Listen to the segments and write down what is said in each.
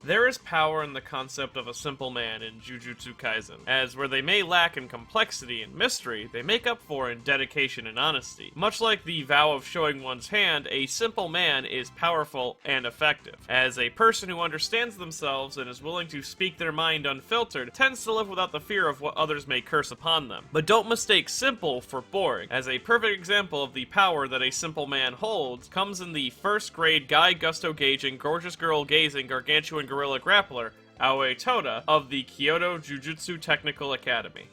There is power in the concept of a simple man in Jujutsu Kaisen, as where they may lack in complexity and mystery, they make up for in dedication and honesty. Much like the vow of showing one's hand, a simple man is powerful and effective, as a person who understands themselves and is willing to speak their mind unfiltered tends to live without the fear of what others may curse upon them. But don't mistake simple for boring, as a perfect example of the power that a simple man holds comes in the first grade guy gusto gauging, gorgeous girl gazing, gargantuan gorilla grappler, Aoi Todo, of the Kyoto Jujutsu Technical Academy.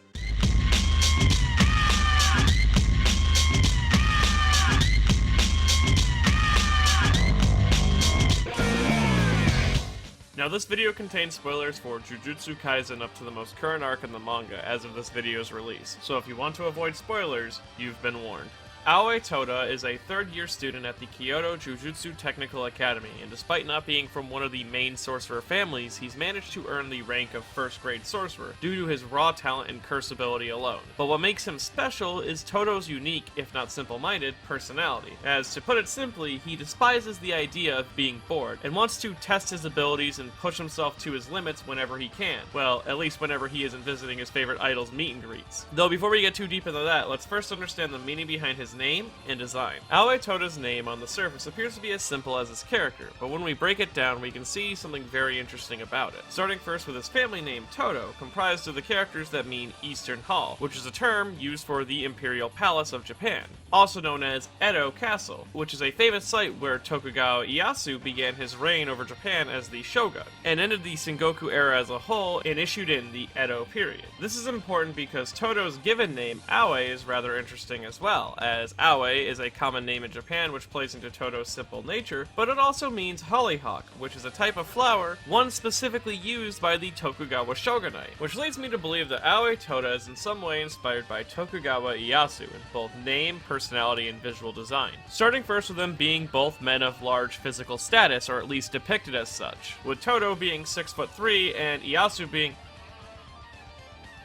Now this video contains spoilers for Jujutsu Kaisen up to the most current arc in the manga as of this video's release, so if you want to avoid spoilers, you've been warned. Aoi Todo is a third-year student at the Kyoto Jujutsu Technical Academy, and despite not being from one of the main sorcerer families, he's managed to earn the rank of first-grade sorcerer due to his raw talent and curse ability alone. But what makes him special is Todo's unique, if not simple-minded, personality, as, to put it simply, he despises the idea of being bored, and wants to test his abilities and push himself to his limits whenever he can. Well, at least whenever he isn't visiting his favorite idol's meet and greets. Though before we get too deep into that, let's first understand the meaning behind his name and design. Aoi Todo's name on the surface appears to be as simple as his character, but when we break it down we can see something very interesting about it. Starting first with his family name Todo, comprised of the characters that mean Eastern Hall, which is a term used for the Imperial Palace of Japan, also known as Edo Castle, which is a famous site where Tokugawa Ieyasu began his reign over Japan as the shogun, and ended the Sengoku era as a whole and issued in the Edo period. This is important because Todo's given name, Aoi, is rather interesting as well, as Aoi is a common name in Japan which plays into Todo's simple nature, but it also means hollyhock, which is a type of flower, one specifically used by the Tokugawa shogunate, which leads me to believe that Aoi Todo is in some way inspired by Tokugawa Ieyasu in both name, personality, and visual design. Starting first with them being both men of large physical status, or at least depicted as such, with Todo being 6'3" and Ieyasu being...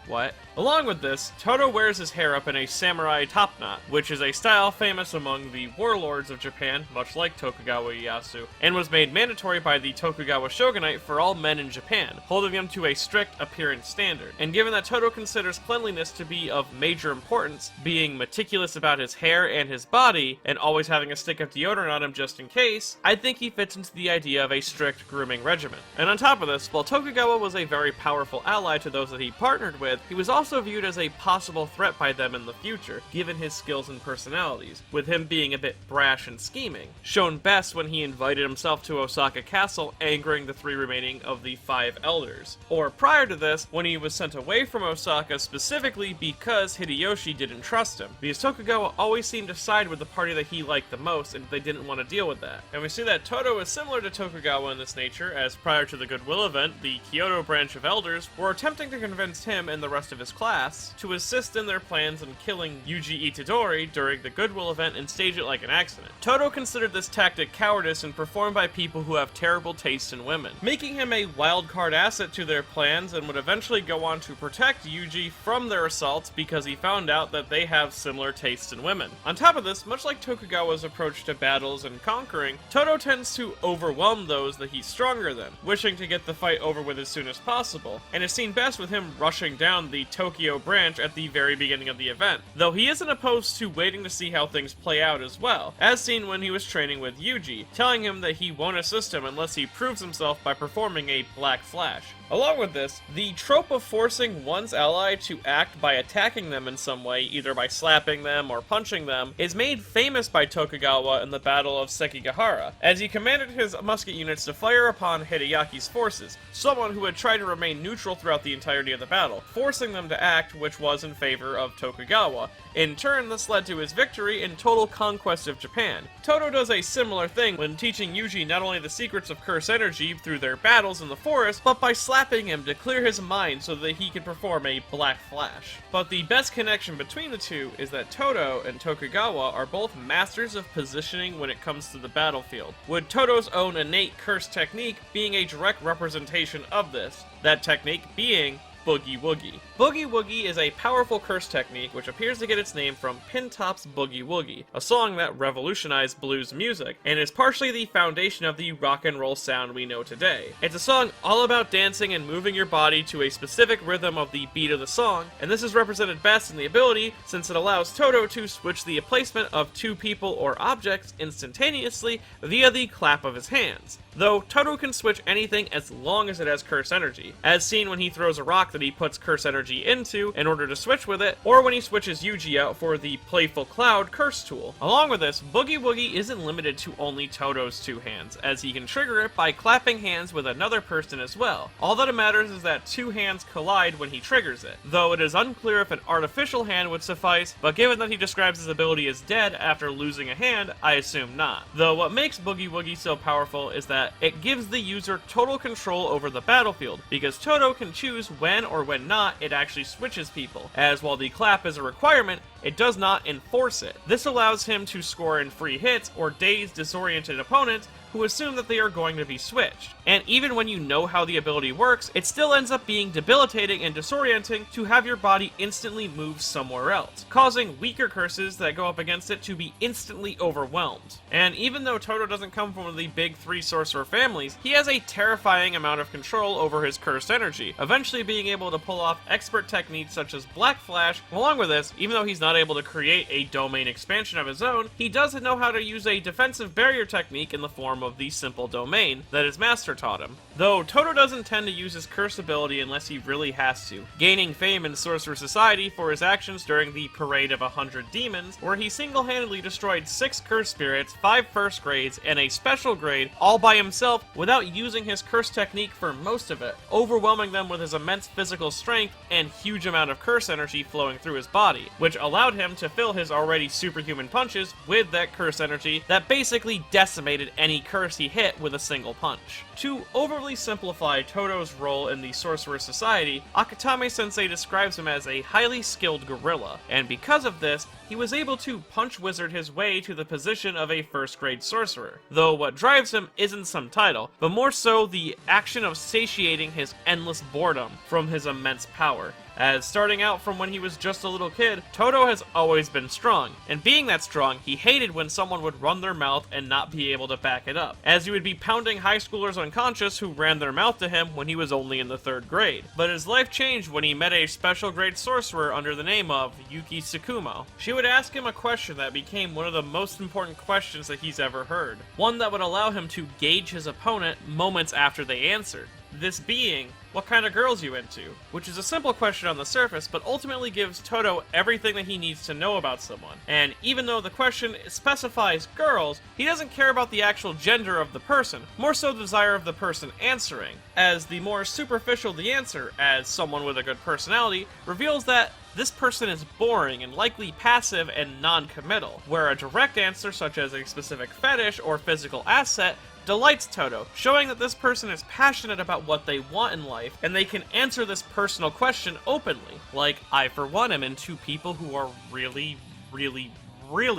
What? Along with this, Todo wears his hair up in a samurai topknot, which is a style famous among the warlords of Japan, much like Tokugawa Ieyasu, and was made mandatory by the Tokugawa shogunate for all men in Japan, holding them to a strict appearance standard. And given that Todo considers cleanliness to be of major importance, being meticulous about his hair and his body, and always having a stick of deodorant on him just in case, I think he fits into the idea of a strict grooming regimen. And on top of this, while Tokugawa was a very powerful ally to those that he partnered with, he was also viewed as a possible threat by them in the future, given his skills and personalities, with him being a bit brash and scheming, shown best when he invited himself to Osaka Castle, angering the 3 remaining of the 5 elders. Or prior to this, when he was sent away from Osaka specifically because Hideyoshi didn't trust him, because Tokugawa always seemed to side with the party that he liked the most, and they didn't want to deal with that. And we see that Todo is similar to Tokugawa in this nature, as prior to the Goodwill event, the Kyoto branch of elders were attempting to convince him and the rest of his class to assist in their plans in killing Yuji Itadori during the Goodwill event and stage it like an accident. Todo considered this tactic cowardice and performed by people who have terrible taste in women, making him a wildcard asset to their plans, and would eventually go on to protect Yuji from their assaults because he found out that they have similar tastes in women. On top of this, much like Tokugawa's approach to battles and conquering, Todo tends to overwhelm those that he's stronger than, wishing to get the fight over with as soon as possible, and is seen best with him rushing down the Tokyo branch at the very beginning of the event, though he isn't opposed to waiting to see how things play out as well, as seen when he was training with Yuji, telling him that he won't assist him unless he proves himself by performing a Black Flash. Along with this, the trope of forcing one's ally to act by attacking them in some way, either by slapping them or punching them, is made famous by Tokugawa in the Battle of Sekigahara, as he commanded his musket units to fire upon Hideyaki's forces, someone who had tried to remain neutral throughout the entirety of the battle, forcing them to act which was in favor of Tokugawa. In turn, this led to his victory and total conquest of Japan. Todo does a similar thing when teaching Yuji not only the secrets of curse energy through their battles in the forest, but by slapping him to clear his mind so that he can perform a Black Flash. But the best connection between the two is that Todo and Tokugawa are both masters of positioning when it comes to the battlefield, with Todo's own innate curse technique being a direct representation of this. That technique being Boogie Woogie. Boogie Woogie is a powerful curse technique which appears to get its name from Pin-Top's Boogie Woogie, a song that revolutionized blues music, and is partially the foundation of the rock and roll sound we know today. It's a song all about dancing and moving your body to a specific rhythm of the beat of the song, and this is represented best in the ability since it allows Todo to switch the placement of two people or objects instantaneously via the clap of his hands. Though Todo can switch anything as long as it has curse energy, as seen when he throws a rock that he puts curse energy into in order to switch with it, or when he switches Yuji out for the Playful Cloud curse tool. Along with this, Boogie Woogie isn't limited to only Todo's two hands, as he can trigger it by clapping hands with another person as well. All that matters is that two hands collide when he triggers it, though it is unclear if an artificial hand would suffice, but given that he describes his ability as dead after losing a hand, I assume not. Though what makes Boogie Woogie so powerful is that it gives the user total control over the battlefield, because Todo can choose when or when not it actually switches people, as while the clap is a requirement, it does not enforce it. This allows him to score in free hits or daze disoriented opponents who assume that they are going to be switched. And even when you know how the ability works, it still ends up being debilitating and disorienting to have your body instantly move somewhere else, causing weaker curses that go up against it to be instantly overwhelmed. And even though Todo doesn't come from one of the big three sorcerer families, he has a terrifying amount of control over his cursed energy, eventually being able to pull off expert techniques such as Black Flash. Along with this, even though he's not able to create a domain expansion of his own, he does know how to use a defensive barrier technique in the form of the simple domain that his master taught him. Though Todo doesn't tend to use his curse ability unless he really has to, gaining fame in Sorcerer Society for his actions during the Parade of 100 Demons, where he single-handedly destroyed 6 curse spirits, 5 first grades, and a special grade all by himself without using his curse technique for most of it, overwhelming them with his immense physical strength and huge amount of curse energy flowing through his body, which allowed him to fill his already superhuman punches with that curse energy that basically decimated any curse he hit with a single punch. To overly simplify Todo's role in the Sorcerer Society, Akutami-sensei describes him as a highly skilled guerrilla, and because of this, he was able to punch wizard his way to the position of a first-grade sorcerer, though what drives him isn't some title, but more so the action of satiating his endless boredom from his immense power. As starting out from when he was just a little kid, Todo has always been strong, and being that strong, he hated when someone would run their mouth and not be able to back it up, as he would be pounding high schoolers unconscious who ran their mouth to him when he was only in the 3rd grade. But his life changed when he met a special grade sorcerer under the name of Yuki Tsukumo. She would ask him a question that became one of the most important questions that he's ever heard, one that would allow him to gauge his opponent moments after they answered. This being, what kind of girls you into? Which is a simple question on the surface, but ultimately gives Todo everything that he needs to know about someone. And even though the question specifies girls, he doesn't care about the actual gender of the person, more so the desire of the person answering, as the more superficial the answer, as someone with a good personality, reveals that this person is boring and likely passive and non-committal, where a direct answer such as a specific fetish or physical asset delights Todo, showing that this person is passionate about what they want in life, and they can answer this personal question openly. Like, I for one am into people who are really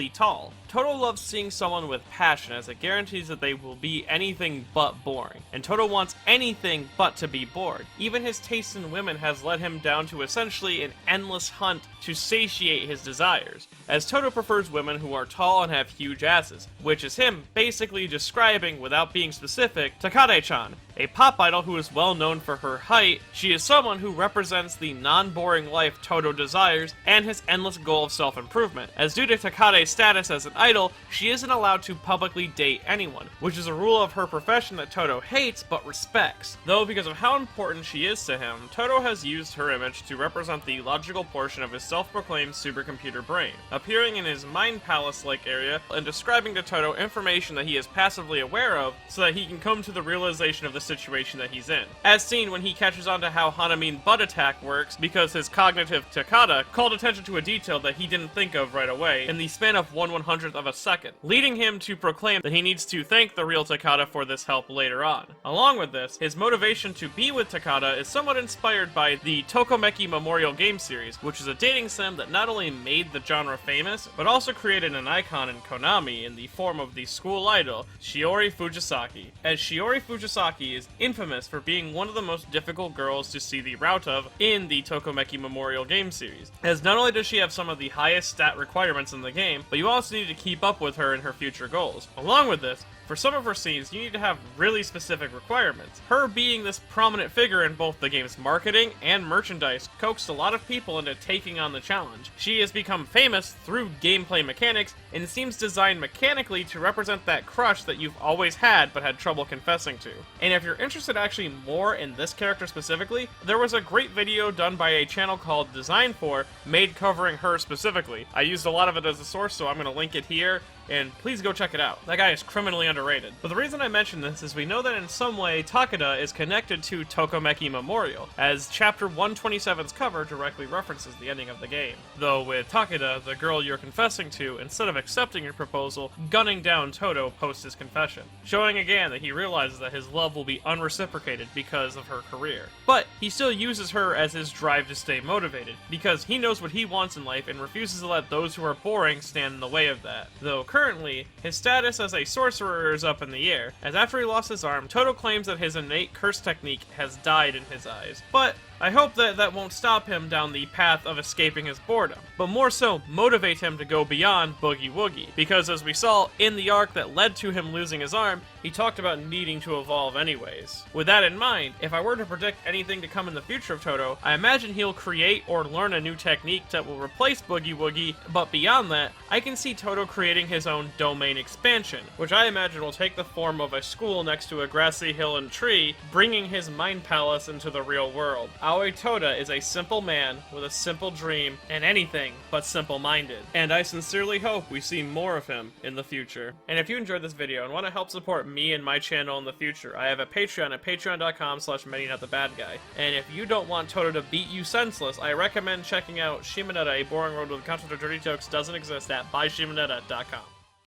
tall. Todo loves seeing someone with passion, as it guarantees that they will be anything but boring, and Todo wants anything but to be bored. Even his taste in women has led him down to essentially an endless hunt to satiate his desires, as Todo prefers women who are tall and have huge asses, which is him basically describing, without being specific, Takada-chan, a pop idol who is well known for her height. She is someone who represents the non-boring life Todo desires and his endless goal of self-improvement, as due to Takada's status as an idol, she isn't allowed to publicly date anyone, which is a rule of her profession that Todo hates but respects. Though because of how important she is to him, Todo has used her image to represent the logical portion of his self-proclaimed supercomputer brain, appearing in his mind palace-like area and describing to Todo information that he is passively aware of so that he can come to the realization of the situation that he's in. As seen when he catches on to how Hanamiin butt attack works because his cognitive Takada called attention to a detail that he didn't think of right away in the span of 1/100th 1/100th of a second, leading him to proclaim that he needs to thank the real Takada for this help later on. Along with this, his motivation to be with Takada is somewhat inspired by the Tokimeki Memorial Game Series, which is a dating sim that not only made the genre famous, but also created an icon in Konami in the form of the school idol, Shiori Fujisaki, as Shiori Fujisaki is infamous for being one of the most difficult girls to see the route of in the Tokimeki Memorial Game Series, as not only does she have some of the highest stat requirements in the game, but you also need to keep up with her in her future goals. Along with this, for some of her scenes, you need to have really specific requirements. Her being this prominent figure in both the game's marketing and merchandise coaxed a lot of people into taking on the challenge. She has become famous through gameplay mechanics, and seems designed mechanically to represent that crush that you've always had but had trouble confessing to. And if you're interested actually more in this character specifically, there was a great video done by a channel called Design For, made covering her specifically. I used a lot of it as a source, so I'm going to link it here, and please go check it out. That guy is criminally underrated. But the reason I mention this is we know that in some way Takada is connected to Tokimeki Memorial, as Chapter 127's cover directly references the ending of the game. Though with Takada, the girl you're confessing to, instead of accepting your proposal, gunning down Todo post his confession, showing again that he realizes that his love will be unreciprocated because of her career. But he still uses her as his drive to stay motivated, because he knows what he wants in life and refuses to let those who are boring stand in the way of that. Though currently, his status as a sorcerer is up in the air, as after he lost his arm, Todo claims that his innate curse technique has died in his eyes. But I hope that that won't stop him down the path of escaping his boredom, but more so motivate him to go beyond Boogie Woogie, because as we saw in the arc that led to him losing his arm, he talked about needing to evolve anyways. With that in mind, if I were to predict anything to come in the future of Todo, I imagine he'll create or learn a new technique that will replace Boogie Woogie, but beyond that, I can see Todo creating his own domain expansion, which I imagine will take the form of a school next to a grassy hill and tree, bringing his mind palace into the real world. Aoi Todo is a simple man with a simple dream and anything but simple-minded, and I sincerely hope we see more of him in the future. And if you enjoyed this video and want to help support me and my channel in the future, I have a Patreon at patreon.com/ManyNotTheBadGuy. And if you don't want Todo to beat you senseless, I recommend checking out Shimonetta, A Boring Road with Content or Dirty Jokes Doesn't Exist at BuyShimonetta.com.